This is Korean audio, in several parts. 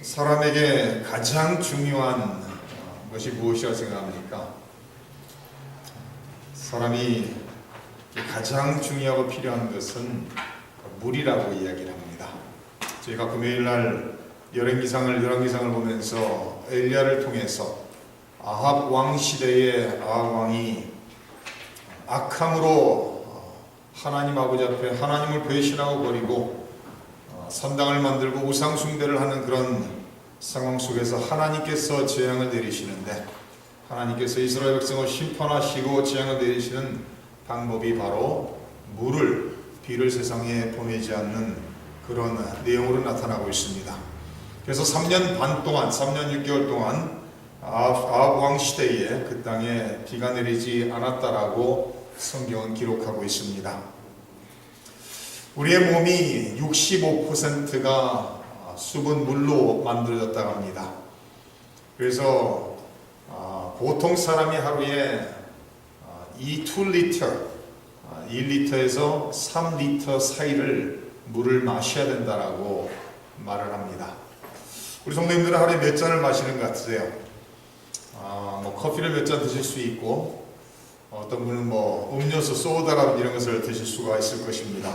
사람에게 가장 중요한 것이 무엇이라고 생각합니까? 사람이 가장 중요하고 필요한 것은 물이라고 이야기를 합니다. 저희가 금요일날 열왕기상을 보면서 엘리야를 통해서 아합 왕 시대의 아합 왕이 악함으로 하나님 아버지 앞에 하나님을 배신하고 버리고 산당을 만들고 우상 숭배를 하는 그런 상황 속에서 하나님께서 재앙을 내리시는데, 하나님께서 이스라엘 백성을 심판하시고 재앙을 내리시는 방법이 바로 비를 세상에 보내지 않는 그런 내용으로 나타나고 있습니다. 그래서 3년 반 동안, 3년 6개월 동안 아합 왕 시대에 그 땅에 비가 내리지 않았다라고 성경은 기록하고 있습니다. 우리의 몸이 65%가 수분 물로 만들어졌다고 합니다. 그래서 보통 사람이 하루에 2리터, 1리터에서 3리터 사이를 물을 마셔야 된다라고 말을 합니다. 우리 성도님들은 하루에 몇 잔을 마시는 것 같으세요? 커피를 몇 잔 드실 수 있고, 어떤 분은 음료수, 소다라든지 이런 것을 드실 수가 있을 것입니다.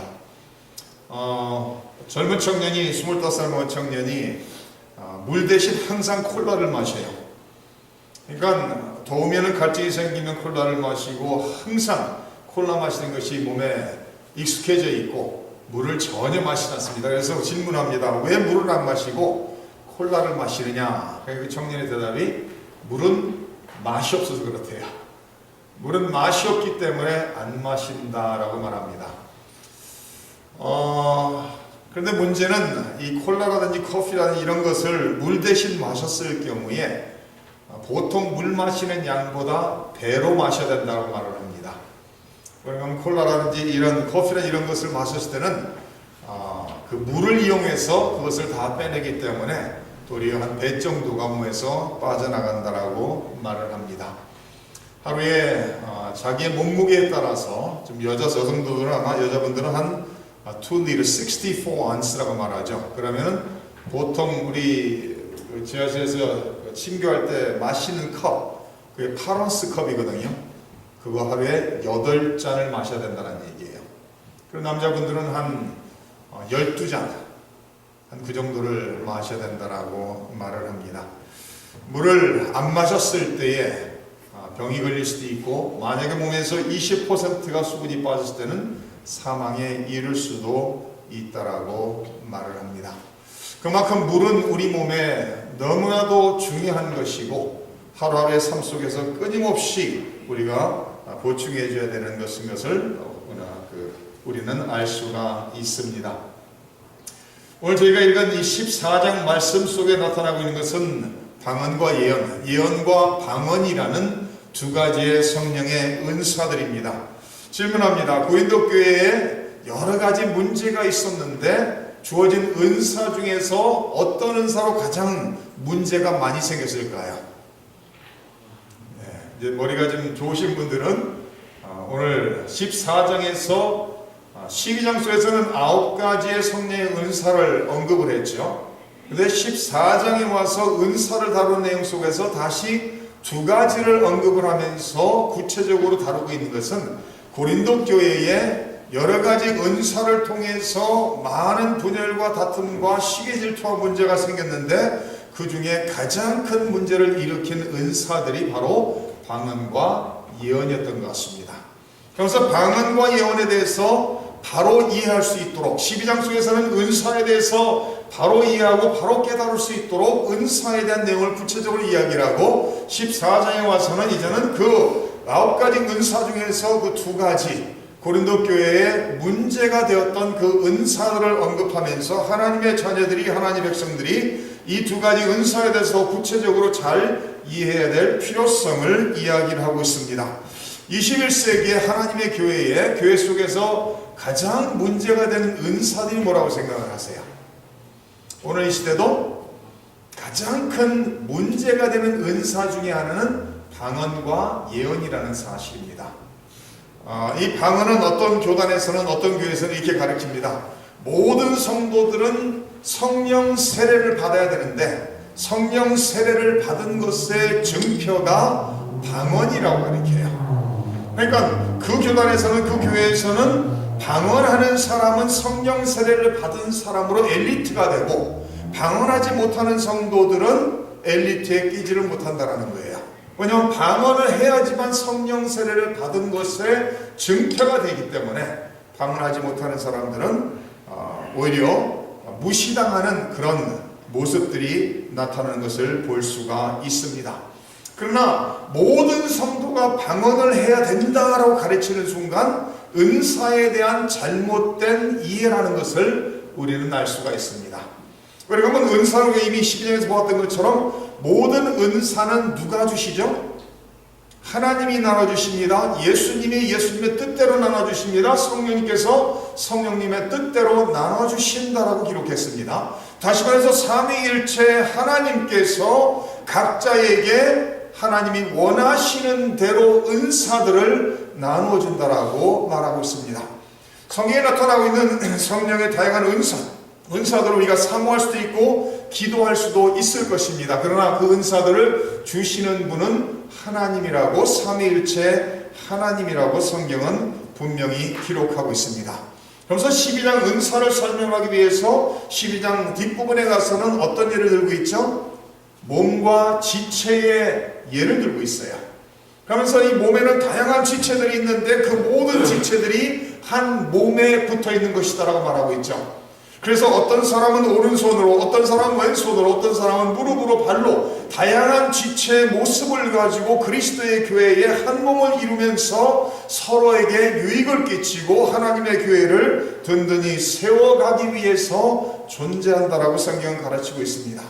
젊은 청년이, 25살 먹은 청년이 물 대신 항상 콜라를 마셔요. 그러니까 더우면 갈증이 생기면 콜라를 마시고, 항상 콜라 마시는 것이 몸에 익숙해져 있고 물을 전혀 마시지 않습니다. 그래서 질문합니다. 왜 물을 안 마시고 콜라를 마시느냐? 그 청년의 대답이 물은 맛이 없어서 그렇대요. 물은 맛이 없기 때문에 안 마신다라고 말합니다. 그런데 문제는 이 콜라라든지 커피라든지 이런 것을 물 대신 마셨을 경우에 보통 물 마시는 양보다 배로 마셔야 된다고 말을 합니다. 그러면 콜라라든지 이런 커피나 이런 것을 마셨을 때는 그 물을 이용해서 그것을 다 빼내기 때문에 도리어 한 배 정도가 몸에서 빠져나간다라고 말을 합니다. 하루에 자기의 몸무게에 따라서 좀 여성분들은 아마 여자분들은 한 2리터 64온스라고 말하죠. 그러면 보통 우리 지하실에서 친교할 때 마시는 컵, 그게 8온스 컵이거든요. 그거 하루에 8잔을 마셔야 된다는 얘기예요. 그리고 남자분들은 한 12잔, 한 그 정도를 마셔야 된다라고 말을 합니다. 물을 안 마셨을 때에 병이 걸릴 수도 있고, 만약에 몸에서 20%가 수분이 빠졌을 때는 사망에 이를 수도 있다라고 말을 합니다. 그만큼 물은 우리 몸에 너무나도 중요한 것이고, 하루하루의 삶 속에서 끊임없이 우리가 보충해 줘야 되는 것을 우리는 알 수가 있습니다. 오늘 저희가 읽은 이 14장 말씀 속에 나타나고 있는 것은 방언과 예언, 예언과 방언이라는 두 가지의 성령의 은사들입니다. 질문합니다. 고린도 교회에 여러 가지 문제가 있었는데 주어진 은사 중에서 어떤 은사로 가장 문제가 많이 생겼을까요? 이제 머리가 좀 좋으신 분들은 오늘 14장에서 12장 속에서는 9가지의 성령의 은사를 언급을 했죠. 그런데 14장에 와서 은사를 다루는 내용 속에서 다시 2가지를 언급을 하면서 구체적으로 다루고 있는 것은 고린도 교회에 여러 가지 은사를 통해서 많은 분열과 다툼과 시기 질투와 문제가 생겼는데, 그 중에 가장 큰 문제를 일으킨 은사들이 바로 방언과 예언이었던 것 같습니다. 그래서 방언과 예언에 대해서 바로 이해할 수 있도록, 12장 속에서는 은사에 대해서 바로 이해하고 바로 깨달을 수 있도록 은사에 대한 내용을 구체적으로 이야기를 하고, 14장에 와서는 이제는 그 9가지 은사 중에서 그 2가지 고린도 교회에 문제가 되었던 그 은사들을 언급하면서 하나님의 자녀들이, 하나님의 백성들이 이 2가지 은사에 대해서 구체적으로 잘 이해해야 될 필요성을 이야기를 하고 있습니다. 21세기의 하나님의 교회에, 교회 속에서 가장 문제가 되는 은사들이 뭐라고 생각을 하세요? 오늘 이 시대도 가장 큰 문제가 되는 은사 중에 하나는 방언과 예언이라는 사실입니다. 이 방언은 어떤 교단에서는, 어떤 교회에서는 이렇게 가르칩니다. 모든 성도들은 성령 세례를 받아야 되는데 성령 세례를 받은 것의 증표가 방언이라고 가르쳐요. 그러니까 그 교단에서는, 그 교회에서는 방언하는 사람은 성령 세례를 받은 사람으로 엘리트가 되고 방언하지 못하는 성도들은 엘리트에 끼지를 못한다는 거예요. 왜냐하면 방언을 해야지만 성령 세례를 받은 것의 증표가 되기 때문에 방언하지 못하는 사람들은 오히려 무시당하는 그런 모습들이 나타나는 것을 볼 수가 있습니다. 그러나 모든 성도가 방언을 해야 된다라고 가르치는 순간 은사에 대한 잘못된 이해라는 것을 우리는 알 수가 있습니다. 그러면 은사를 이미 12장에서 보았던 것처럼 모든 은사는 누가 주시죠? 하나님이 나눠주십니다. 예수님의 뜻대로 나눠주십니다. 성령님께서 성령님의 뜻대로 나눠주신다라고 기록했습니다. 다시 말해서 삼위일체 하나님께서 각자에게 하나님이 원하시는 대로 은사들을 나눠준다라고 말하고 있습니다. 성경에 나타나고 있는 성령의 다양한 은사들을 우리가 사모할 수도 있고 기도할 수도 있을 것입니다. 그러나 그 은사들을 주시는 분은 하나님이라고, 삼위일체 하나님이라고 성경은 분명히 기록하고 있습니다. 그래서 12장 은사를 설명하기 위해서 12장 뒷부분에 가서는 어떤 예를 들고 있죠? 몸과 지체의 예를 들고 있어요. 그러면서 이 몸에는 다양한 지체들이 있는데 그 모든 지체들이 한 몸에 붙어 있는 것이다라고 말하고 있죠. 그래서 어떤 사람은 오른손으로, 어떤 사람은 왼손으로, 어떤 사람은 무릎으로, 발로 다양한 지체의 모습을 가지고 그리스도의 교회에 한 몸을 이루면서 서로에게 유익을 끼치고 하나님의 교회를 든든히 세워가기 위해서 존재한다라고 성경은 가르치고 있습니다.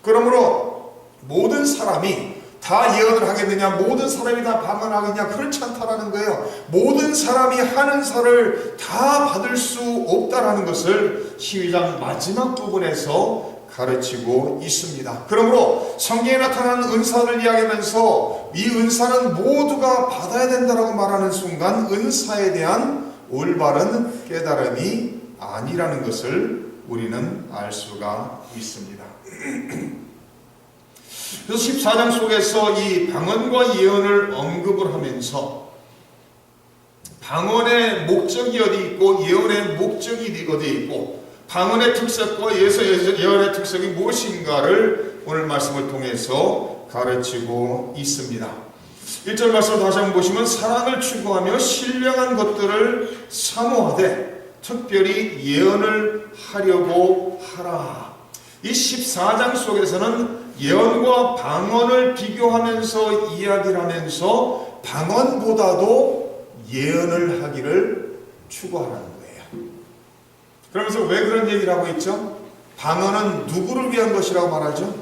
그러므로 모든 사람이 다 예언을 하겠느냐, 모든 사람이 다 방언하겠냐, 그렇지 않다라는 거예요. 모든 사람이 하는 사를 다 받을 수 없다라는 것을 12장 마지막 부분에서 가르치고 있습니다. 그러므로 성경에 나타나는 은사를 이야기하면서 이 은사는 모두가 받아야 된다라고 말하는 순간 은사에 대한 올바른 깨달음이 아니라는 것을 우리는 알 수가 있습니다. 그래서 14장 속에서 이 방언과 예언을 언급을 하면서 방언의 목적이 어디 있고 예언의 목적이 어디 있고 방언의 특색과 예언의 특색이 무엇인가를 오늘 말씀을 통해서 가르치고 있습니다. 1절 말씀을 다시 한번 보시면 사랑을 추구하며 신령한 것들을 사모하되 특별히 예언을 하려고 하라. 이 14장 속에서는 예언과 방언을 비교하면서 이야기를 하면서 방언보다도 예언을 하기를 추구하라는 거예요. 그러면서 왜 그런 얘기를 하고 있죠? 방언은 누구를 위한 것이라고 말하죠?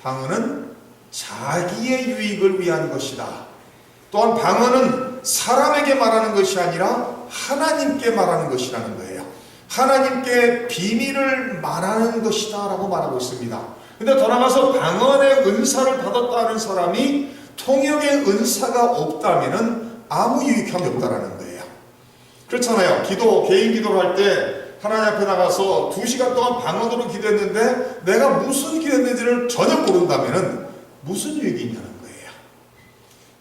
방언은 자기의 유익을 위한 것이다. 또한 방언은 사람에게 말하는 것이 아니라 하나님께 말하는 것이라는 거예요. 하나님께 비밀을 말하는 것이다 라고 말하고 있습니다. 근데 더 나아가서 방언의 은사를 받았다는 사람이 통역의 은사가 없다면 아무 유익함이 없다라는 거예요. 그렇잖아요. 개인 기도를 할 때 하나님 앞에 나가서 2시간 동안 방언으로 기도했는데 내가 무슨 기도했는지를 전혀 모른다면 무슨 유익이 있냐는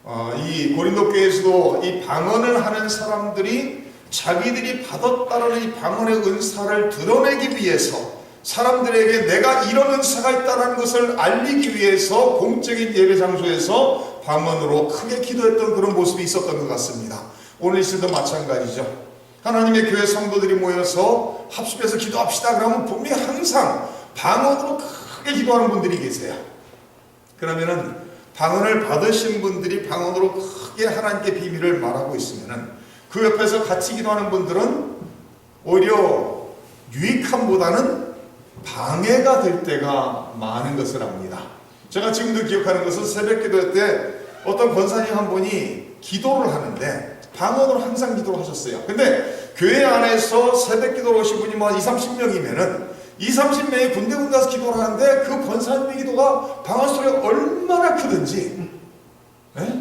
거예요. 이 고린도 교회에서도 이 방언을 하는 사람들이 자기들이 받았다는 이 방언의 은사를 드러내기 위해서 사람들에게 내가 이런 은사가 있다는 것을 알리기 위해서 공적인 예배 장소에서 방언으로 크게 기도했던 그런 모습이 있었던 것 같습니다. 오늘 있을도 마찬가지죠. 하나님의 교회 성도들이 모여서 합심해서 기도합시다 그러면 분명히 항상 방언으로 크게 기도하는 분들이 계세요. 그러면은 방언을 받으신 분들이 방언으로 크게 하나님께 비밀을 말하고 있으면은 그 옆에서 같이 기도하는 분들은 오히려 유익함보다는 방해가 될 때가 많은 것을 압니다. 제가 지금도 기억하는 것은 새벽 기도 때 어떤 권사님 한 분이 기도를 하는데 방언으로 항상 기도를 하셨어요. 근데 교회 안에서 새벽 기도를 오신 분이 뭐 20-30명이면은 20-30명이 군데군데 가서 기도를 하는데 그 권사님의 기도가 방언 소리가 얼마나 크든지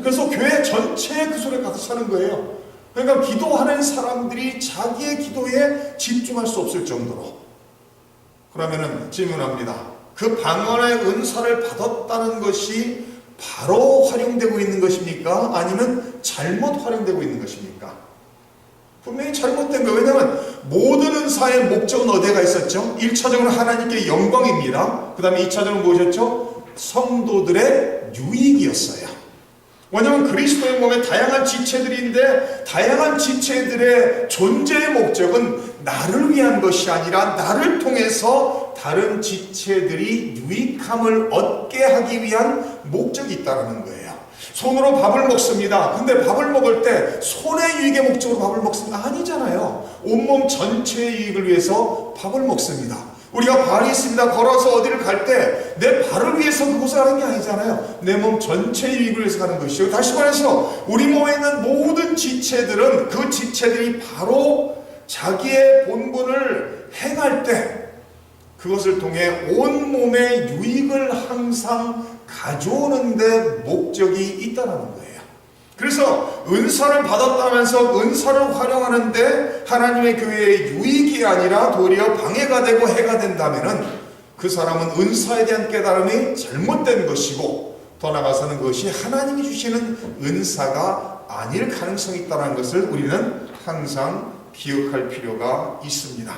그래서 교회 전체에 그 소리가 가득 차는 거예요. 그러니까 기도하는 사람들이 자기의 기도에 집중할 수 없을 정도로 그러면은 질문합니다. 그 방언의 은사를 받았다는 것이 바로 활용되고 있는 것입니까? 아니면 잘못 활용되고 있는 것입니까? 분명히 잘못된 거예요. 왜냐하면 모든 은사의 목적은 어디가 있었죠? 1차적으로 하나님께 영광입니다. 그 다음에 2차적으로 무엇이었죠? 성도들의 유익이었어요. 왜냐하면 그리스도의 몸에 다양한 지체들인데 다양한 지체들의 존재의 목적은 나를 위한 것이 아니라 나를 통해서 다른 지체들이 유익함을 얻게 하기 위한 목적이 있다는 거예요. 손으로 밥을 먹습니다. 근데 밥을 먹을 때 손의 유익의 목적으로 밥을 먹습니다. 아니잖아요. 온몸 전체의 유익을 위해서 밥을 먹습니다. 우리가 발이 있습니다. 걸어서 어디를 갈 때 내 발을 위해서 그곳을 가는 게 아니잖아요. 내 몸 전체의 유익을 위해서 가는 것이요. 다시 말해서 우리 몸에 있는 모든 지체들은 그 지체들이 바로 자기의 본분을 행할 때 그것을 통해 온 몸의 유익을 항상 가져오는 데 목적이 있다는 거예요. 그래서 은사를 받았다면서 은사를 활용하는데 하나님의 교회의 유익이 아니라 도리어 방해가 되고 해가 된다면 그 사람은 은사에 대한 깨달음이 잘못된 것이고 더 나아가서는 그것이 하나님이 주시는 은사가 아닐 가능성이 있다는 것을 우리는 항상 기억할 필요가 있습니다.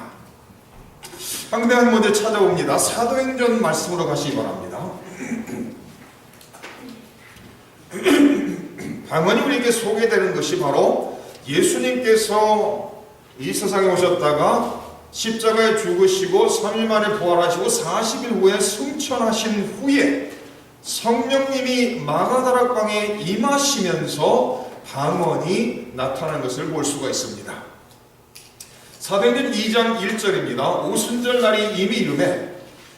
한 군데 먼저 찾아옵니다. 사도행전 말씀으로 가시기 바랍니다. 방언이 우리에게 소개되는 것이 바로 예수님께서 이 세상에 오셨다가 십자가에 죽으시고 3일 만에 부활하시고 40일 후에 승천하신 후에 성령님이 마가다라 광에 임하시면서 방언이 나타난 것을 볼 수가 있습니다. 사도행전 2장 1절입니다. 오순절 날이 이미 이르매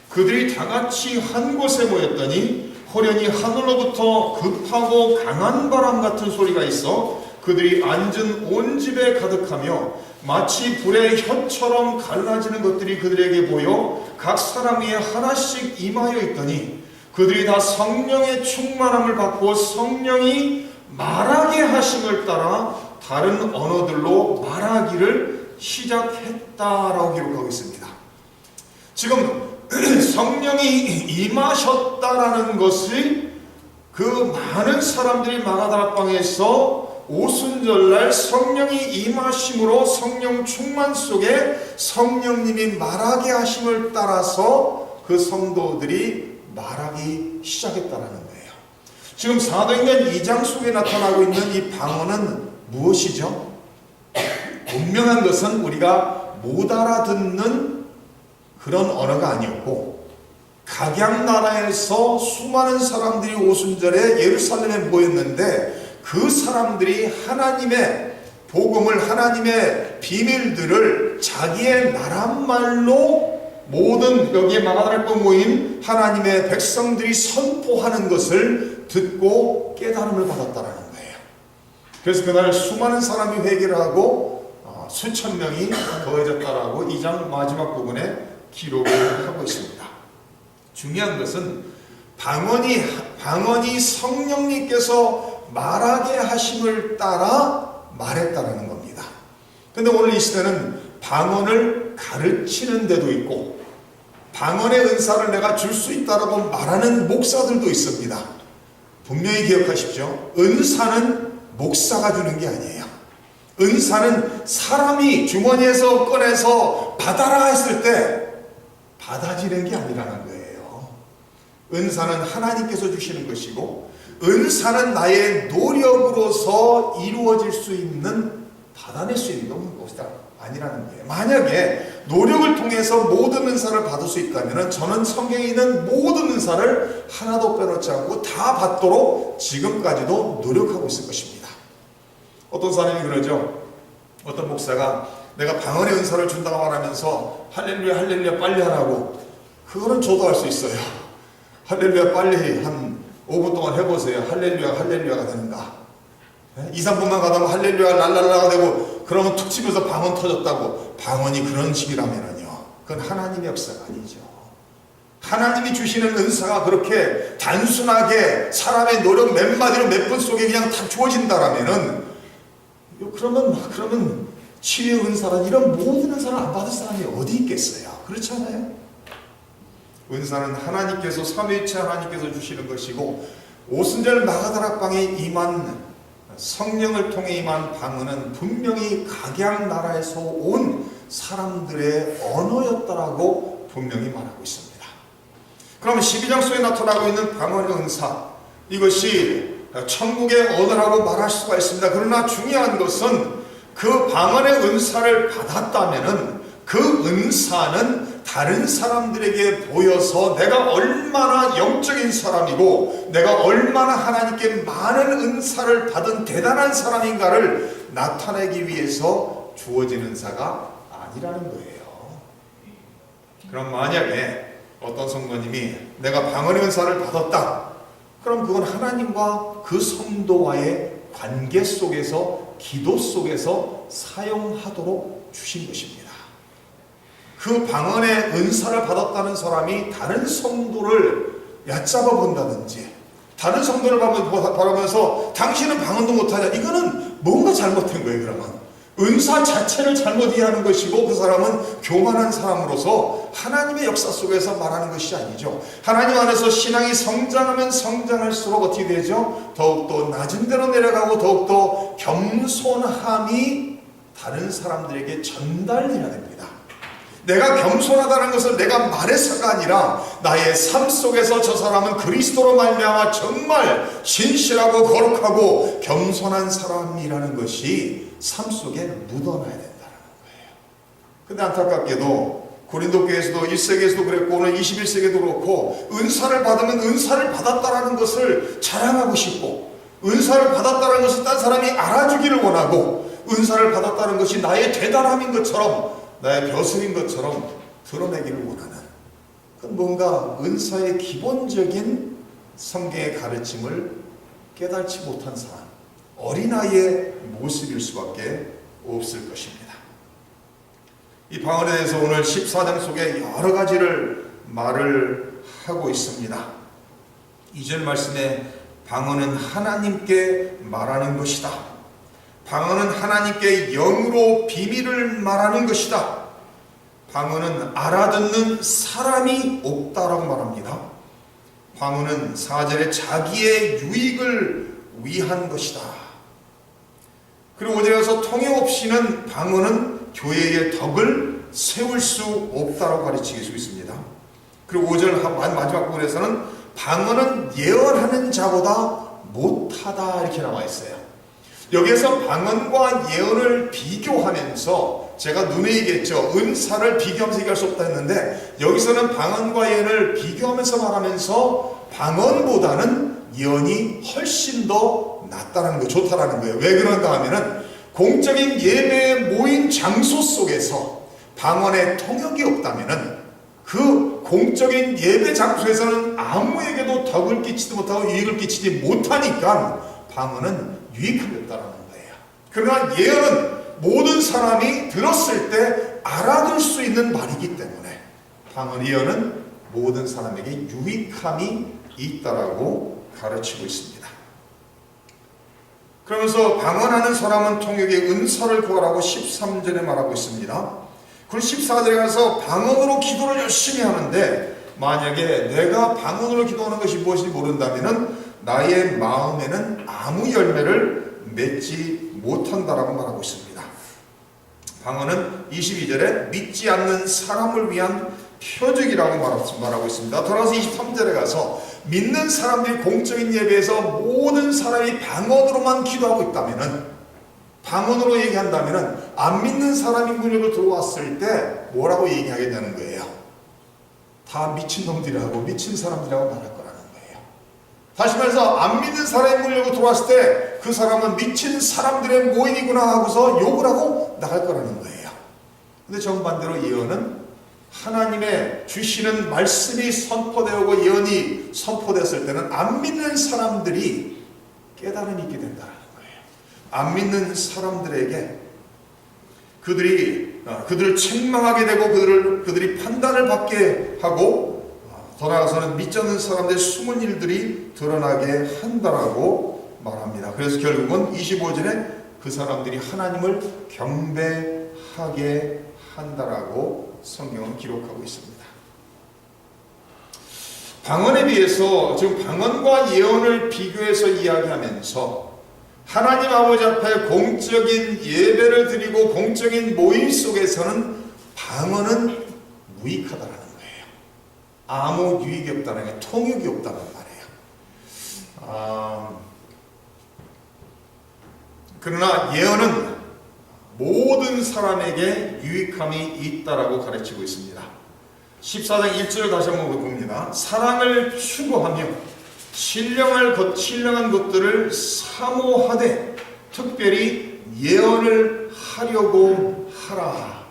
그들이 다같이 한 곳에 모였더니 호련히 하늘로부터 급하고 강한 바람 같은 소리가 있어 그들이 앉은 온 집에 가득하며 마치 불의 혀처럼 갈라지는 것들이 그들에게 보여 각 사람 위에 하나씩 임하여 있더니 그들이 다 성령의 충만함을 받고 성령이 말하게 하심을 따라 다른 언어들로 말하기를 시작했다라고 기록하고 있습니다. 지금 성령이 임하셨다라는 것이 그 많은 사람들이 마가다락방에서 오순절날 성령이 임하심으로 성령 충만 속에 성령님이 말하게 하심을 따라서 그 성도들이 말하기 시작했다는 거예요. 지금 사도행전 2장 속에 나타나고 있는 이 방언은 무엇이죠? 분명한 것은 우리가 못 알아듣는 그런 언어가 아니었고 각양나라에서 수많은 사람들이 오순절에 예루살렘에 모였는데 그 사람들이 하나님의 복음을 하나님의 비밀들을 자기의 나라말로 모든 여기에 마가다락방에 모인 하나님의 백성들이 선포하는 것을 듣고 깨달음을 받았다는 거예요. 그래서 그날 수많은 사람이 회개를 하고 수천 명이 더해졌다라고 2장 마지막 부분에 기록을 하고 있습니다. 중요한 것은 방언이 성령님께서 말하게 하심을 따라 말했다는 겁니다. 근데 오늘 이 시대는 방언을 가르치는 데도 있고 방언의 은사를 내가 줄 수 있다라고 말하는 목사들도 있습니다. 분명히 기억하십시오. 은사는 목사가 주는 게 아니에요. 은사는 사람이 주머니에서 꺼내서 받아라 했을 때 받아지는 게 아니라는 거예요. 은사는 하나님께서 주시는 것이고 은사는 나의 노력으로서 이루어질 수 있는 받아낼 수 있는 것이 아니라는 거예요. 만약에 노력을 통해서 모든 은사를 받을 수 있다면 저는 성경에 있는 모든 은사를 하나도 빼놓지 않고 다 받도록 지금까지도 노력하고 있을 것입니다. 어떤 사람이 그러죠. 어떤 목사가 내가 방언의 은사를 준다고 말하면서 할렐루야 할렐루야 빨리 하라고. 그거는 저도 할 수 있어요. 할렐루야 빨리 한 5분 동안 해보세요. 할렐루야 할렐루야가 되는가. 2, 3분만 가다가 할렐루야 랄랄라가 되고 그러면 툭 치면서 방언 터졌다고. 방언이 그런 식이라면요 그건 하나님의 역사가 아니죠. 하나님이 주시는 은사가 그렇게 단순하게 사람의 노력 몇 마디로 몇 분 속에 그냥 다 주어진다라면은 그러면 치유의 은사란 이런 모든 은사를 안 받을 사람이 어디 있겠어요? 그렇지 않아요? 은사는 하나님께서, 삼위일체 하나님께서 주시는 것이고, 오순절 마가다락방에 임한 성령을 통해 임한 방언은 분명히 각양 나라에서 온 사람들의 언어였다라고 분명히 말하고 있습니다. 그러면 12장 속에 나타나고 있는 방언의 은사, 이것이 천국의 언어라고 말할 수가 있습니다. 그러나 중요한 것은 그 방언의 은사를 받았다면은 그 은사는 다른 사람들에게 보여서 내가 얼마나 영적인 사람이고 내가 얼마나 하나님께 많은 은사를 받은 대단한 사람인가를 나타내기 위해서 주어진 은사가 아니라는 거예요. 그럼 만약에 어떤 성도님이 내가 방언의 은사를 받았다, 그럼 그건 하나님과 그 성도와의 관계 속에서, 기도 속에서 사용하도록 주신 것입니다. 그 방언의 은사를 받았다는 사람이 다른 성도를 얕잡아 본다든지, 다른 성도를 바라보면서 당신은 방언도 못하냐, 이거는 뭔가 잘못된 거예요. 그러면 은사 자체를 잘못 이해하는 것이고, 그 사람은 교만한 사람으로서 하나님의 역사 속에서 말하는 것이 아니죠. 하나님 안에서 신앙이 성장하면 성장할수록 어떻게 되죠? 더욱더 낮은 데로 내려가고 더욱더 겸손함이 다른 사람들에게 전달되어야 됩니다. 내가 겸손하다는 것을 내가 말해서가 아니라 나의 삶 속에서 저 사람은 그리스도로 말미암아 정말 신실하고 거룩하고 겸손한 사람이라는 것이 삶 속에 묻어나야 된다는 거예요. 근데 안타깝게도 고린도 교회에서도 1세기에서도 그랬고 오늘 21세기에도 그렇고, 은사를 받으면 은사를 받았다라는 것을 자랑하고 싶고, 은사를 받았다는 것을 딴 사람이 알아주기를 원하고, 은사를 받았다는 것이 나의 대단함인 것처럼, 나의 벼슬인 것처럼 드러내기를 원하는, 그건 뭔가 은사의 기본적인 성경의 가르침을 깨달지 못한 사람, 어린아이의 모습일 수밖에 없을 것입니다. 이 방언에 대해서 오늘 14장 속에 여러 가지를 말을 하고 있습니다. 2절 말씀에 방언은 하나님께 말하는 것이다. 방언은 하나님께 영으로 비밀을 말하는 것이다. 방언은 알아듣는 사람이 없다라고 말합니다. 방언은 4절에 자기의 유익을 위한 것이다. 그리고 5절에서 통역 없이는 방언은 교회의 덕을 세울 수 없다고 가르치고 있습니다. 그리고 5절 마지막 부분에서는 방언은 예언하는 자보다 못하다 이렇게 나와 있어요. 여기에서 방언과 예언을 비교하면서 제가 눈에 얘기했죠. 은사를 비교하면서 얘기할 수 없다 했는데, 여기서는 방언과 예언을 비교하면서 말하면서 방언보다는 예언이 훨씬 더 낫다는 거예요. 좋다라는 거예요. 왜 그런가 하면은 공적인 예배에 모인 장소 속에서 방언의 통역이 없다면은 그 공적인 예배 장소에서는 아무에게도 덕을 끼치지 못하고 유익을 끼치지 못하니까 방언은 유익함이 없다는 거예요. 그러나 예언은 모든 사람이 들었을 때 알아들 수 있는 말이기 때문에 방언, 예언은 모든 사람에게 유익함이 있다라고 가르치고 있습니다. 그러면서 방언하는 사람은 통역의 은사를 구하라고 13절에 말하고 있습니다. 그리고 14절에 가서 방언으로 기도를 열심히 하는데, 만약에 내가 방언으로 기도하는 것이 무엇인지 모른다면 나의 마음에는 아무 열매를 맺지 못한다라고 말하고 있습니다. 방언은 22절에 믿지 않는 사람을 위한 표적이라고 말하고 있습니다. 돌아가서 23절에 가서 믿는 사람들이 공적인 예배에서 모든 사람이 방언으로만 기도하고 있다면은, 방언으로 얘기한다면은 안 믿는 사람이 문으로 들어왔을 때 뭐라고 얘기하겠냐는 거예요. 다 미친놈들이라고, 미친 사람들이라고 말할 거라는 거예요. 다시 말해서 안 믿는 사람이 문으로 들어왔을 때 그 사람은 미친 사람들의 모임이구나 하고서 욕을 하고 나갈 거라는 거예요. 근데 정반대로 예언은 하나님의 주시는 말씀이 선포되고 예언이 선포됐을 때는 안 믿는 사람들이 깨달음이 있게 된다는 거예요. 안 믿는 사람들에게 그들을 책망하게 되고 그들이 판단을 받게 하고, 더 나아가서는 믿지 않는 사람들의 숨은 일들이 드러나게 한다라고 말합니다. 그래서 결국은 25절에 그 사람들이 하나님을 경배하게 한다라고 성경은 기록하고 있습니다. 방언에 비해서 지금 방언과 예언을 비교해서 이야기하면서 하나님 아버지 앞에 공적인 예배를 드리고 공적인 모임 속에서는 방언은 무익하다라는 거예요. 아무 유익이 없다는 게 통역이 없다는 말이에요. 그러나 예언은 모든 사람에게 유익함이 있다라고 가르치고 있습니다. 14장 1절 다시 한번 봅니다. 사랑을 추구하며 신령한 것들을 사모하되 특별히 예언을 하려고 하라.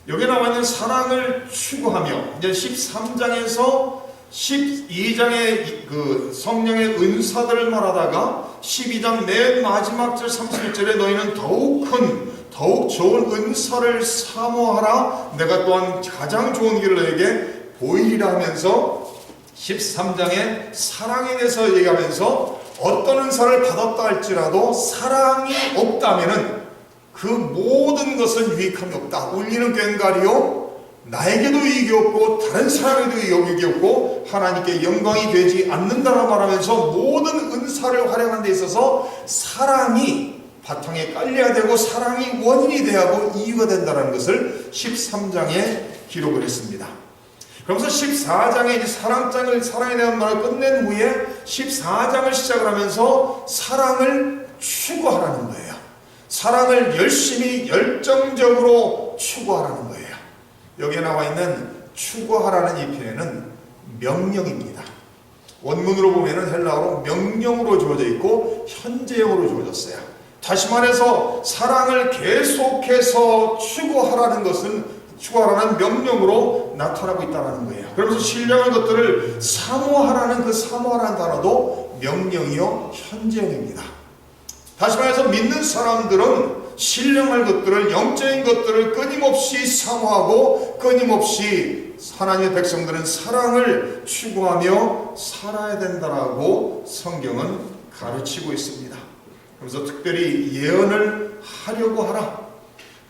여기 나와 있는 사랑을 추구하며, 이제 13장에서 12장의 그 성령의 은사들을 말하다가 12장 맨 마지막 절 31절에 너희는 더욱 좋은 은사를 사모하라. 내가 또한 가장 좋은 길을 너에게 보이리라 하면서 13장에 사랑에 대해서 얘기하면서 어떤 은사를 받았다 할지라도 사랑이 없다면은 그 모든 것은 유익함이 없다. 울리는 꽹과리요 나에게도 이익이 없고 다른 사람에도 이익이 없고 하나님께 영광이 되지 않는다라고 말하면서 모든 은사를 활용하는 데 있어서 사랑이 바탕에 깔려야 되고 사랑이 원인이 돼야 하고 이유가 된다는 것을 13장에 기록을 했습니다. 그러면서 14장에 사랑에 대한 말을 끝낸 후에 14장을 시작을 하면서 사랑을 추구하라는 거예요. 사랑을 열심히 열정적으로 추구하라는 거예요. 여기에 나와 있는 추구하라는 이 표현은 명령입니다. 원문으로 보면은 헬라어로 명령으로 주어져 있고 현재형으로 주어졌어요. 다시 말해서 사랑을 계속해서 추구하라는 것은 추구하라는 명령으로 나타나고 있다는 거예요. 그러면서 신령한 것들을 사모하라는 그 사모하라는 단어도 명령이요 현재형입니다. 다시 말해서 믿는 사람들은 신령할 것들을, 영적인 것들을 끊임없이 사모하고 끊임없이 하나님의 백성들은 사랑을 추구하며 살아야 된다라고 성경은 가르치고 있습니다. 그래서 특별히 예언을 하려고 하라.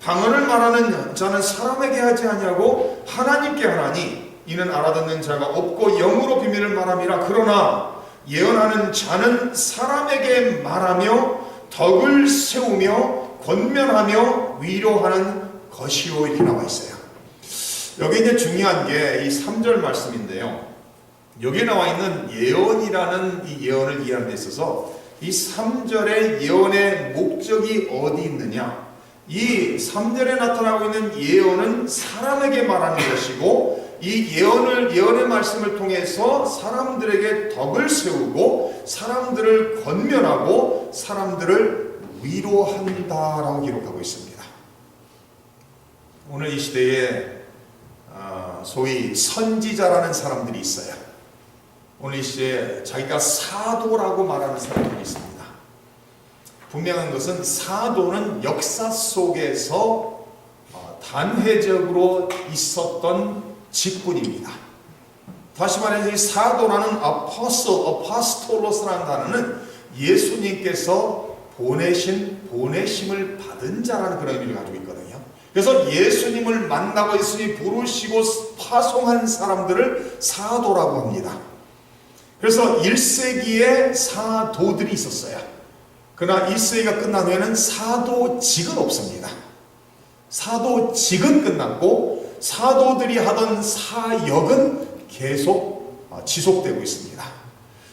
방언을 말하는 자는 사람에게 하지 아니하고 하나님께 하나니 이는 알아듣는 자가 없고 영으로 비밀을 말함이라. 그러나 예언하는 자는 사람에게 말하며 덕을 세우며 권면하며 위로하는 것이요 이렇게 나와 있어요. 여기 이제 중요한 게 이 3절 말씀인데요. 여기 나와 있는 예언이라는 이 예언을 이해하는 데 있어서 이 3절의 예언의 목적이 어디 있느냐? 이 3절에 나타나고 있는 예언은 사람에게 말하는 것이고 이 예언의 말씀을 통해서 사람들에게 덕을 세우고 사람들을 권면하고 사람들을 위로한다라고 기록하고 있습니다. 오늘 이 시대에 소위 선지자라는 사람들이 있어요. 오늘 이 시대에 자기가 사도라고 말하는 사람들이 있습니다. 분명한 것은 사도는 역사 속에서 단회적으로 있었던 직분입니다. 다시 말해서 이 사도라는 아포스톨로스라는 단어는 예수님께서 보내심을 받은 자라는 그런 의미를 가지고 있거든요. 그래서 예수님을 만나고 예수님이 부르시고 파송한 사람들을 사도라고 합니다. 그래서 1세기에 사도들이 있었어요. 그러나 1세기가 끝난 후에는 사도직은 없습니다. 사도직은 끝났고 사도들이 하던 사역은 계속 지속되고 있습니다.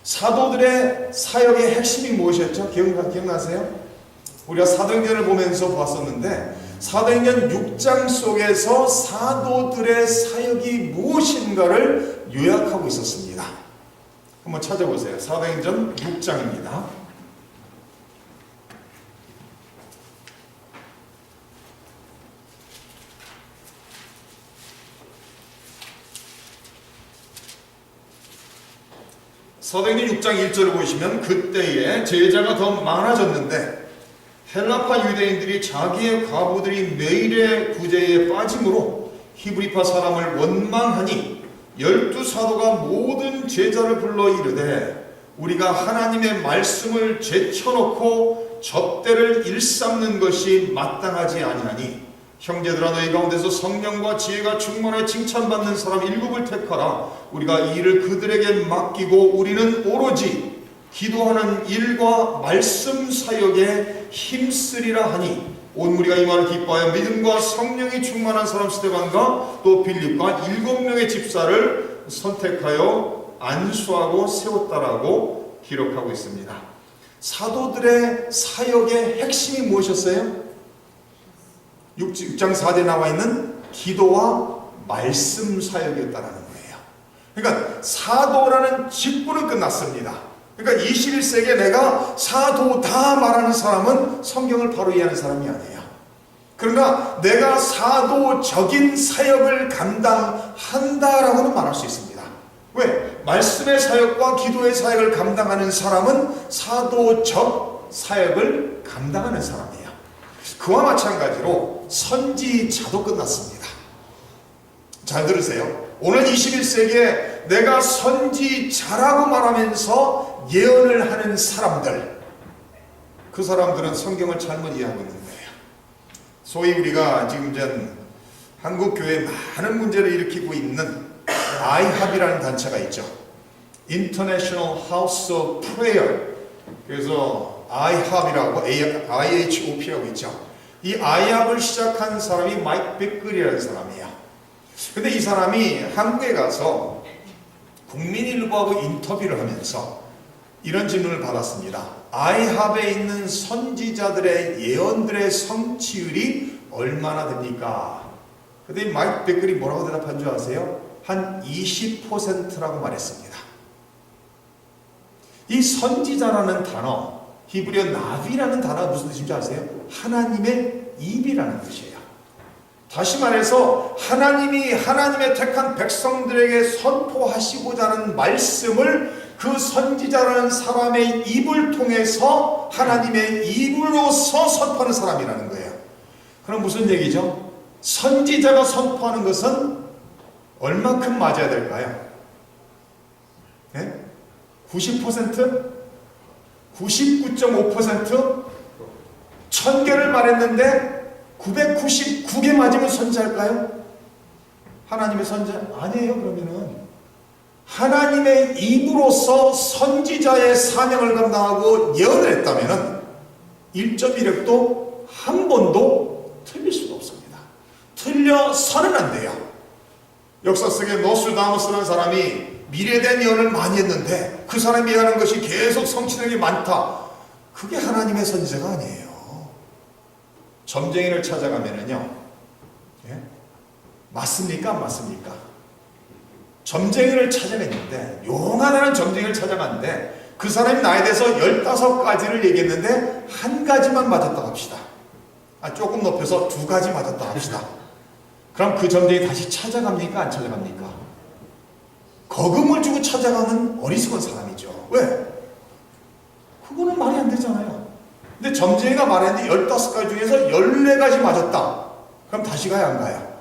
사도들의 사역의 핵심이 무엇이었죠? 기억나세요? 우리가 사도행전을 보면서 봤었는데 사도행전 6장 속에서 사도들의 사역이 무엇인가를 요약하고 있었습니다. 한번 찾아보세요. 사도행전 6장입니다. 사도행전 6장 1절을 보시면 그때에 제자가 더 많아졌는데 헬라파 유대인들이 자기의 과부들이 매일의 구제에 빠짐으로 히브리파 사람을 원망하니 12사도가 모든 제자를 불러 이르되 우리가 하나님의 말씀을 제쳐놓고 접대를 일삼는 것이 마땅하지 아니하니 형제들아 너희 가운데서 성령과 지혜가 충만하여 칭찬받는 사람 7을 택하라. 우리가 이 일을 그들에게 맡기고 우리는 오로지 기도하는 일과 말씀 사역에 힘쓰리라 하니 온 무리가 이 말을 기뻐하여 믿음과 성령이 충만한 사람 스데반과 또 빌립과 7명의 집사를 선택하여 안수하고 세웠다라고 기록하고 있습니다. 사도들의 사역의 핵심이 무엇이었어요? 6장 4절에 나와 있는 기도와 말씀 사역이었다는 거예요. 그러니까 사도라는 직분은 끝났습니다. 그러니까 21세기에 내가 사도다 말하는 사람은 성경을 바로 이해하는 사람이 아니에요. 그러나 내가 사도적인 사역을 감당한다라고는 말할 수 있습니다. 왜? 말씀의 사역과 기도의 사역을 감당하는 사람은 사도적 사역을 감당하는 사람이에요. 그와 마찬가지로 선지자도 끝났습니다. 잘 들으세요. 오늘 21세기에 내가 선지자라고 말하면서 예언을 하는 사람들, 그 사람들은 성경을 잘못 이해하고 있는 거예요. 소위 우리가 지금 전 한국 교회에 많은 문제를 일으키고 있는 IHOP이라는 단체가 있죠. International House of Prayer. 그래서 IHOP이라고 IHOP라고 있죠. 이 IHOP을 시작한 사람이 마이크 비클이라는 사람이에요. 근데 이 사람이 한국에 가서 국민일보하고 인터뷰를 하면서 이런 질문을 받았습니다. IHOP에 있는 선지자들의 예언들의 성취율이 얼마나 됩니까? 근데 마이크 비클이 뭐라고 대답한 줄 아세요? 한 20%라고 말했습니다. 이 선지자라는 단어, 히브리어 나비라는 단어가 무슨 뜻인지 아세요? 하나님의 입이라는 뜻이에요. 다시 말해서 하나님이 하나님의 택한 백성들에게 선포하시고자 하는 말씀을 그 선지자라는 사람의 입을 통해서 하나님의 입으로서 선포하는 사람이라는 거예요. 그럼 무슨 얘기죠? 선지자가 선포하는 것은 얼마큼 맞아야 될까요? 네? 90%? 99.5%? 1000개를 말했는데 999개 맞으면 선지자일까요? 하나님의 선지자 아니에요. 그러면은 하나님의 입으로서 선지자의 사명을 감당하고 예언을 했다면은 1.1획도 한 번도 틀릴 수가 없습니다. 틀려서는 안 돼요. 역사 속에 노스다무스라는 사람이 미래에 대한 예언을 많이 했는데 그 사람이 예언하는 것이 계속 성취되는 게 많다. 그게 하나님의 선지자가 아니에요. 점쟁이를 찾아가면은요, 예? 맞습니까? 안 맞습니까? 점쟁이를 찾아냈는데, 용하다는 점쟁이를 찾아갔는데, 그 사람이 나에 대해서 15가지를 얘기했는데, 한 가지만 맞았다고 합시다. 조금 높여서 2가지 맞았다고 합시다. 그럼 그 점쟁이 다시 찾아갑니까? 안 찾아갑니까? 거금을 주고 찾아가는 어리석은 사람이죠. 왜? 그거는 말이 안 되잖아요. 근데 점쟁이가 말했는데 15가지 중에서 14가지 맞았다. 그럼 다시 가야 안 가요?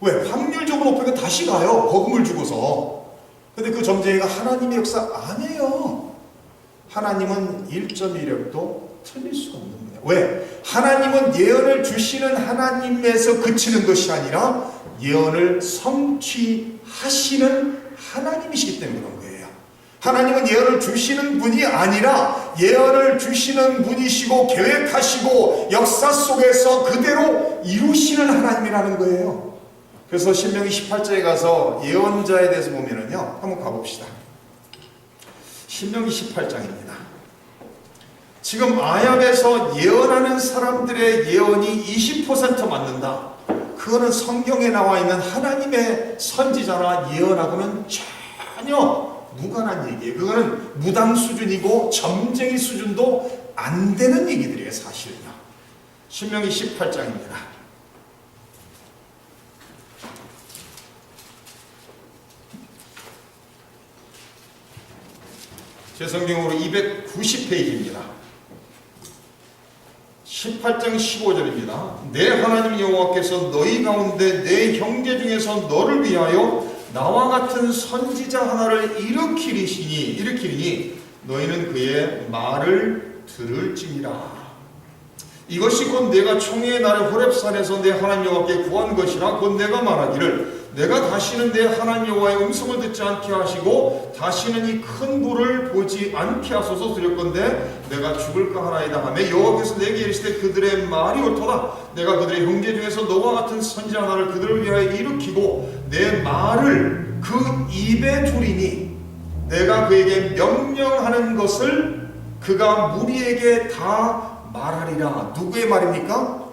왜? 확률적으로 높으니까 다시 가요. 거금을 주고서. 근데 그 점쟁이가 하나님의 역사 아니에요. 하나님은 1.1획도 틀릴 수가 없는 거예요. 왜? 하나님은 예언을 주시는 하나님에서 그치는 것이 아니라 예언을 성취하시는 하나님이시기 때문에 그런 거예요. 하나님은 예언을 주시는 분이 아니라 예언을 주시는 분이시고 계획하시고 역사 속에서 그대로 이루시는 하나님이라는 거예요. 그래서 신명기 18장에 가서 예언자에 대해서 보면은요, 한번 가봅시다. 신명기 18장입니다. 지금 아합에서 예언하는 사람들의 예언이 20% 맞는다. 그거는 성경에 나와 있는 하나님의 선지자나 예언하고는 전혀 무관한 얘기예요. 그거는 무당 수준이고 점쟁이 수준도 안 되는 얘기들이에요. 사실은요. 신명기 18장입니다. 제 성경으로 290페이지입니다. 18장 15절입니다. 내 하나님 여호와께서 너희 가운데 내 형제 중에서 너를 위하여 나와 같은 선지자 하나를 일으키리니 너희는 그의 말을 들을지니라. 이것이 곧 내가 총회의 날에 호렙산에서 내 하나님 여호와께 구한 것이라. 곧 내가 말하기를 내가 다시는 내 하나님 여호와의 음성을 듣지 않게 하시고 다시는 이 큰 불을 보지 않게 하소서 드렸건대 내가 죽을까 하나이다 하며 여호와께서 내게 이르시되 그들의 말이 옳도다. 내가 그들의 형제 중에서 너와 같은 선지자 하나를 그들을 위하여 일으키고 내 말을 그 입에 두리니 내가 그에게 명령하는 것을 그가 무리에게 다 말하리라. 누구의 말입니까?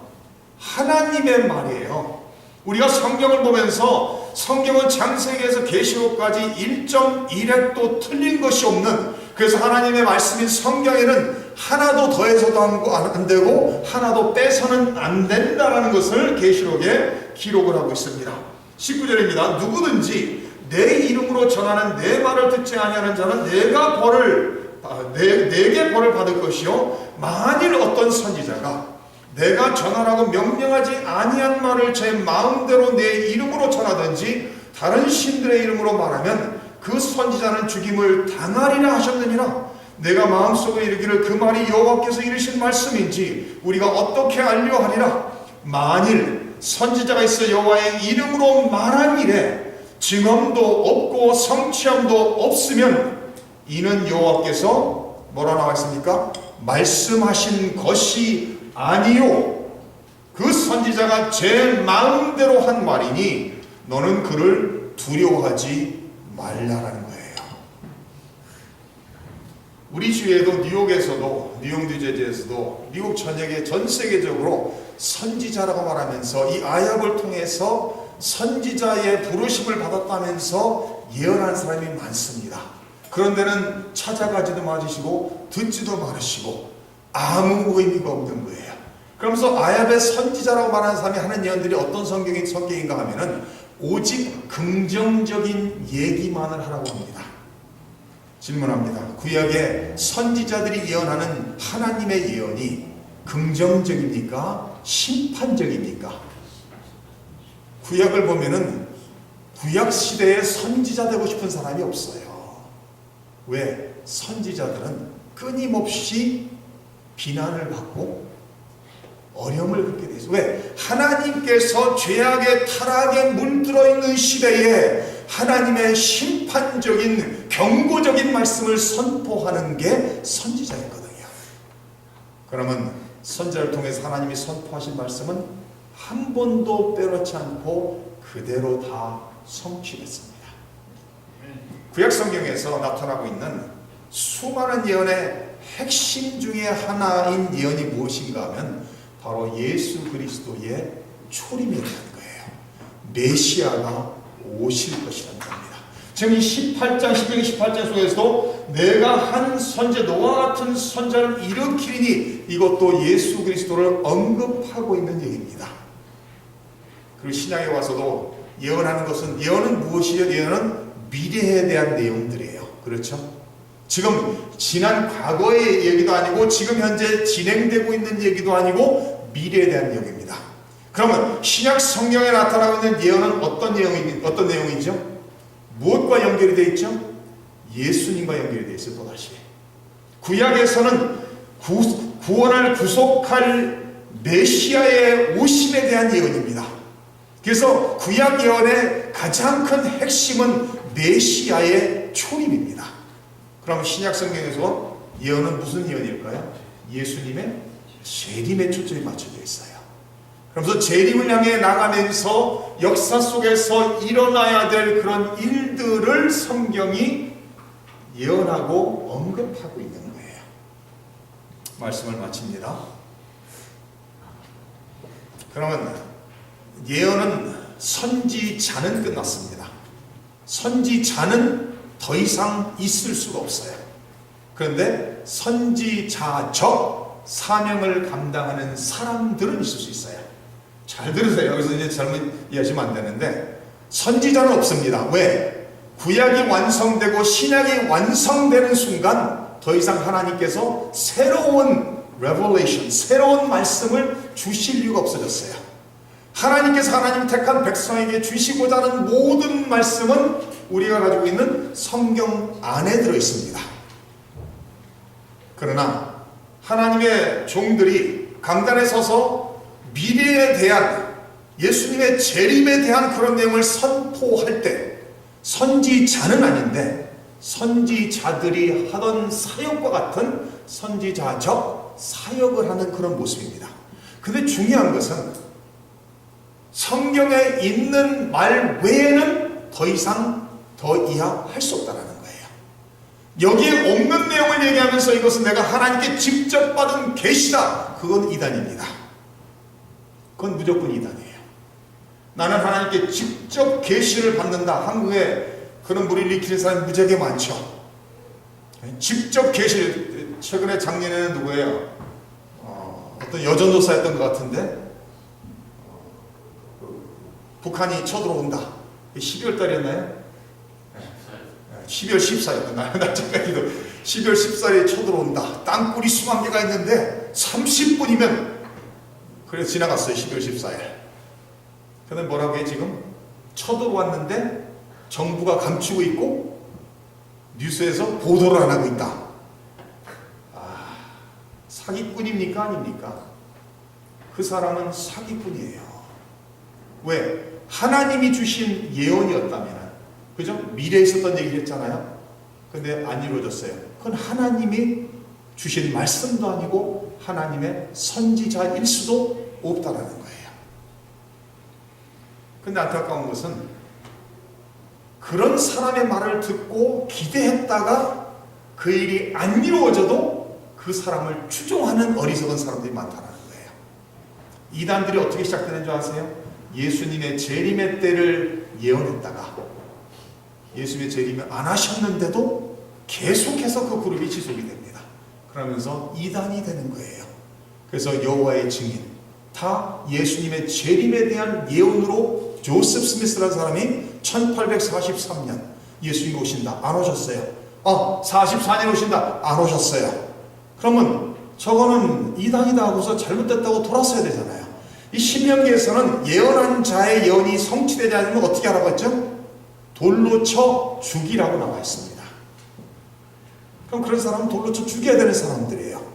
하나님의 말이에요. 우리가 성경을 보면서 성경은 창세기에서 계시록까지 1.1획도 틀린 것이 없는, 그래서 하나님의 말씀인 성경에는 하나도 더해서도 안 되고 하나도 빼서는 안 된다라는 것을 계시록에 기록을 하고 있습니다. 19절입니다. 누구든지 내 이름으로 전하는 내 말을 듣지 아니하는 자는 내게 벌을 받을 것이요 만일 어떤 선지자가 내가 전하라고 명령하지 아니한 말을 제 마음대로 내 이름으로 전하든지 다른 신들의 이름으로 말하면 그 선지자는 죽임을 당하리라 하셨느니라. 내가 마음속에 이르기를 그 말이 여호와께서 이르신 말씀인지 우리가 어떻게 알려 하리라. 만일 선지자가 있어 여호와의 이름으로 말한 일에 증언도 없고 성취함도 없으면 이는 여호와께서 뭐라 나와 있습니까? 말씀하신 것이 아니요 그 선지자가 제 마음대로 한 말이니 너는 그를 두려워하지 말라라는 거예요. 우리 주위에도 뉴욕에서도 뉴욕 뉴저지에서도 미국 전역에 전 세계적으로 선지자라고 말하면서 이 아역을 통해서 선지자의 부르심을 받았다면서 예언하는 사람이 많습니다. 그런 데는 찾아가지도 마시고 듣지도 마시고 아무 의미가 없는 거예요. 그러면서 아합의 선지자라고 말하는 사람이 하는 예언들이 어떤 성격인가 하면은 오직 긍정적인 얘기만을 하라고 합니다. 질문합니다. 구약의 선지자들이 예언하는 하나님의 예언이 긍정적입니까? 심판적입니까? 구약을 보면은 구약 시대에 선지자 되고 싶은 사람이 없어요. 왜? 선지자들은 끊임없이 비난을 받고 어려움을 겪게 되죠. 왜? 하나님께서 죄악의 타락에 물들어 있는 시대에 하나님의 심판적인 경고적인 말씀을 선포하는 게 선지자였거든요. 그러면 선지자를 통해서 하나님이 선포하신 말씀은 한 번도 빼놓지 않고 그대로 다 성취됐습니다. 구약 성경에서 나타나고 있는 수많은 예언의 핵심 중에 하나인 예언이 무엇인가 하면 바로 예수 그리스도의 초림에 대한 거예요. 메시아가 오실 것이라는 겁니다. 지금 이 18장, 18장 속에서도 내가 한 선제, 너와 같은 선자를 일으키리니 이것도 예수 그리스도를 언급하고 있는 얘기입니다. 그리고 신약에 와서도 예언하는 것은, 예언은 무엇이에요? 예언은 미래에 대한 내용들이에요. 그렇죠? 지금 지난 과거의 얘기도 아니고 지금 현재 진행되고 있는 얘기도 아니고 미래에 대한 얘기입니다. 그러면 신약 성경에 나타나고 있는 예언은 어떤 내용이죠? 무엇과 연결이 되어 있죠? 예수님과 연결이 되어 있어요. 또다시 구약에서는 구원을 구속할 메시아의 오심에 대한 예언입니다. 그래서 구약 예언의 가장 큰 핵심은 메시아의 초림입니다. 그럼 신약 성경에서 예언은 무슨 예언일까요? 예수님의 재림에 초점이 맞춰져 있어요. 그러면서 재림을 향해 나가면서 역사 속에서 일어나야 될 그런 일들을 성경이 예언하고 언급하고 있는 거예요. 말씀을 마칩니다. 그러면 예언은 선지자는 끝났습니다. 선지자는 더 이상 있을 수가 없어요. 그런데 선지자적 사명을 감당하는 사람들은 있을 수 있어요. 잘 들으세요. 여기서 이제 잘못 이해하시면 안 되는데 선지자는 없습니다. 왜? 구약이 완성되고 신약이 완성되는 순간 더 이상 하나님께서 새로운 revelation, 새로운 말씀을 주실 이유가 없어졌어요. 하나님께서 하나님 택한 백성에게 주시고자 하는 모든 말씀은 우리가 가지고 있는 성경 안에 들어있습니다. 그러나 하나님의 종들이 강단에 서서 미래에 대한 예수님의 재림에 대한 그런 내용을 선포할 때 선지자는 아닌데 선지자들이 하던 사역과 같은 선지자적 사역을 하는 그런 모습입니다. 근데 중요한 것은 성경에 있는 말 외에는 더 이상 더 이하할 수 없다는 거예요. 여기에 없는 내용을 얘기하면서 이것은 내가 하나님께 직접 받은 계시다. 그건 이단입니다. 그건 무조건 이단이에요. 나는 하나님께 직접 계시를 받는다. 한국에 그런 무리를 일으키는 사람이 무지하게 많죠. 직접 계시를, 최근에 작년에는 누구예요? 어떤 여전도사였던 것 같은데 북한이 쳐들어온다. 12월 달이었나요? 12월 14일 날짜까지도 12월 14일에 쳐들어온다. 땅굴이 수만 개가 있는데 30분이면 그래서 지나갔어요. 12월 14일. 그런데 뭐라고 해 지금? 쳐들어왔는데 정부가 감추고 있고 뉴스에서 보도를 안 하고 있다. 사기꾼입니까? 아닙니까? 그 사람은 사기꾼이에요. 왜? 하나님이 주신 예언이었다면, 그죠? 미래에 있었던 얘기를 했잖아요. 근데 안 이루어졌어요. 그건 하나님이 주신 말씀도 아니고 하나님의 선지자일 수도 없다라는 거예요. 근데 안타까운 것은 그런 사람의 말을 듣고 기대했다가 그 일이 안 이루어져도 그 사람을 추종하는 어리석은 사람들이 많다는 거예요. 이단들이 어떻게 시작되는 줄 아세요? 예수님의 재림의 때를 예언했다가 예수님의 재림을 안 하셨는데도 계속해서 그 그룹이 지속이 됩니다. 그러면서 이단이 되는 거예요. 그래서 여호와의 증인, 다 예수님의 재림에 대한 예언으로 조셉 스미스라는 사람이 1843년 예수님 오신다. 안 오셨어요. 44년 오신다. 안 오셨어요. 그러면 저거는 이단이다 하고서 잘못됐다고 돌았어야 되잖아요. 이 신명기에서는 예언한 자의 예언이 성취되지 않으면 어떻게 하라고 했죠? 돌로 쳐 죽이라고 나와 있습니다. 그럼 그런 사람은 돌로 쳐 죽여야 되는 사람들이에요.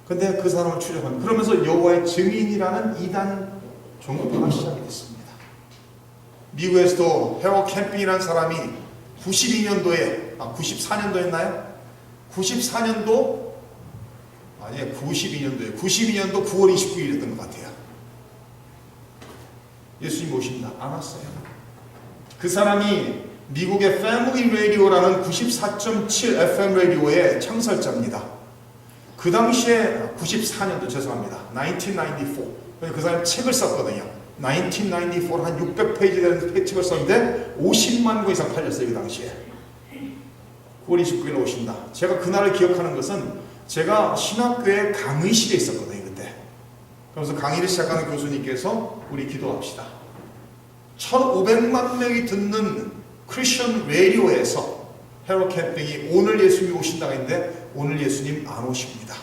근데 그 사람을 추적하는, 그러면서 여호와의 증인이라는 이단 종교가 시작이 됐습니다. 미국에서도 헤럴 캠핑이라는 사람이 92년도에 94년도였나요? 94년도 92년도에 92년도 9월 29일이었던 것 같아요. 예수님 오신다. 안 왔어요. 그 사람이 미국의 패밀리 라디오라는 94.7 FM 라디오의 창설자입니다. 그 당시에 94년도 죄송합니다. 1994. 그 사람이 책을 썼거든요. 1994 한 600페이지 되는 책을 썼는데 50만 권 이상 팔렸어요. 그 당시에. 9월 29일 오신다. 제가 그날을 기억하는 것은 제가 신학교에 강의실에 있었거든요. 그때. 그래서 강의를 시작하는 교수님께서 우리 기도합시다. 1500만 명이 듣는 크리스천 라디오에서 헤럴 캠핑이 오늘 예수님이 오신다고 했는데 오늘 예수님 안 오십니다.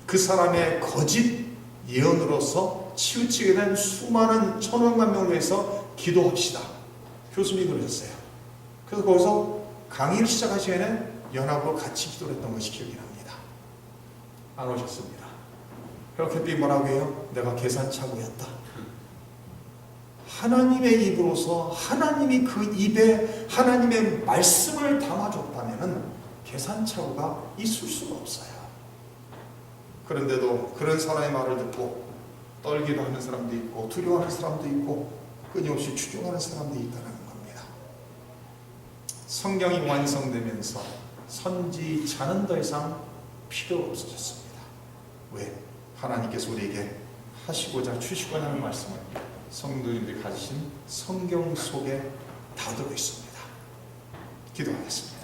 그 사람의 거짓 예언으로서 치우치게 된 수많은 1500만 명을 위해서 기도합시다. 교수님이 그러셨어요. 그래서 거기서 강의를 시작할 시간에 연합으로 같이 기도를 했던 것이 기억이 납니다. 안 오셨습니다. 헤럴 캠핑이 뭐라고 해요? 내가 계산착오였다. 하나님의 입으로서 하나님이 그 입에 하나님의 말씀을 담아줬다면 계산착오가 있을 수가 없어요. 그런데도 그런 사람의 말을 듣고 떨기도 하는 사람도 있고 두려워하는 사람도 있고 끊임없이 추종하는 사람도 있다는 겁니다. 성경이 완성되면서 선지자는 더 이상 필요 없어졌습니다. 왜? 하나님께서 우리에게 하시고자 주시고자 하는 말씀을 성도님들이 가지신 성경 속에 다 들어 있습니다. 기도하겠습니다.